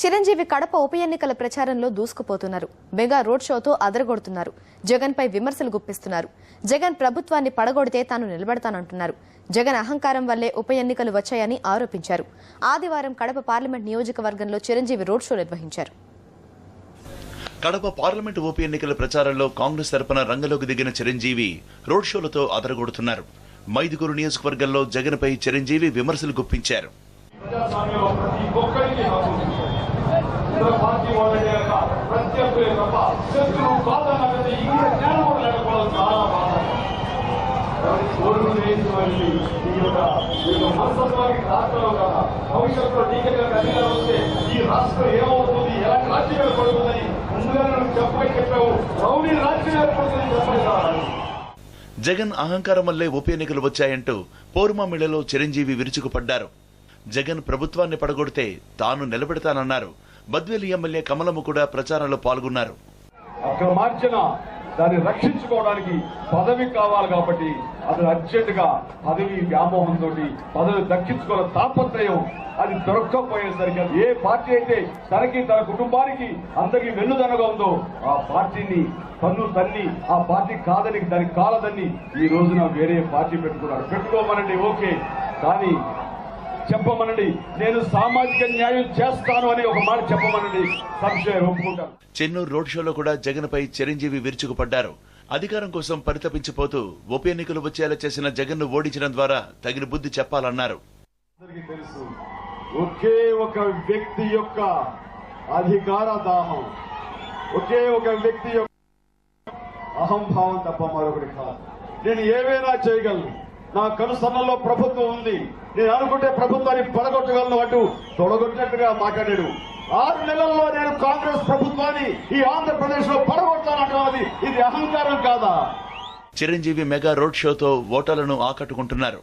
చిరంజీవి కడప ఉప ఎన్నికల ప్రచారంలో దూసుకుపోతున్నారు. మెగా రోడ్ షోతో అదరగొడుతున్నారు. జగన్ పై విమర్శలు గుప్పిస్తున్నారు. జగన్ ప్రభుత్వాన్ని పడగొడితే తాను నిలబడతానంటున్నారు. జగన్ అహంకారం వల్లే ఉప ఎన్నికలు వచ్చాయని ఆరోపించారు. ఆదివారం కడప పార్లమెంట్ నియోజకవర్గంలో చిరంజీవి రోడ్ షో నిర్వహించారు. కడప పార్లమెంట్ ఉప ఎన్నికల ప్రచారంలో కాంగ్రెస్ తరపున రంగంలోకి దిగిన చిరంజీవి రోడ్ షోలతో అదరగొడుతున్నారు. మైదుకూరు నియోజకవర్గంలో జగన్ పై చిరంజీవి విమర్శలు గుప్పించారు. జగన్ అహంకారం వల్లే ఉప ఎన్నికలు వచ్చాయంటూ పోరుమామిళ్లలో చిరంజీవి విరుచుకుపడ్డారు. జగన్ ప్రభుత్వాన్ని పడగొడితే తాను నిలబెడతానన్నారు. బద్వేలు ఎమ్మెల్యే కమలమ్మ కూడా ప్రచారంలో పాల్గొన్నారు. అక్కడ మార్చిన దాన్ని రక్షించుకోవడానికి పదవి కావాలి కాబట్టి అది అర్జెంట్ గా పదవి వ్యామోహంతో పదవి దక్కించుకోవాల తాపత్రయం అది దొరక్కపోయేసరికి ఏ పార్టీ అయితే తనకి తన కుటుంబానికి అందరికీ వెన్నుదనగా ఉందో ఆ పార్టీని తన్ను తన్ని ఆ పార్టీ కాదని దానికి కాలదని ఈ రోజున వేరే పార్టీ పెట్టుకున్నారు. పెట్టుకోమనండి ఓకే, కానీ చెప్పమనండి నేను సామాజిక న్యాయం చేస్తాను అని ఒక మాట చెప్పమనండి, సంశయం ఒప్పుకుంటాను. చెన్నూరు రోడ్ షోలో కూడా జగన్ పై చిరంజీవి విరుచుకుపడ్డారు. అధికారం కోసం పరితపించిపోతూ ఉప ఎన్నికలు వచ్చేలా చేసిన జగన్ ను ఓడించడం ద్వారా తగిన బుద్ధి చెప్పాలన్నారు. అందరికీ తెలుసు, ఒకే ఒక వ్యక్తి యొక్క అధికార దాహం, ఒకే ఒక వ్యక్తి యొక్క అహంభావం తప్ప మరొకటి కాదు. నేను ఏవైనా చేయగలను, నా కనుసన్నల్లో ప్రభుత్వం ఉంది, నేను అనుకుంటే ప్రభుత్వాన్ని పడగొట్టగలను అంటూ తొడగొట్టినట్టుగా మాట్లాడాడు. 6 నెలల్లో నేను కాంగ్రెస్ ప్రభుత్వాన్ని ఈ ఆంధ్రప్రదేశ్ లో పడగొడతానంటున్నది ఇది అహంకారం కాదా? చిరంజీవి మెగా రోడ్ షోతో ఓటర్లను ఆకట్టుకుంటున్నారు.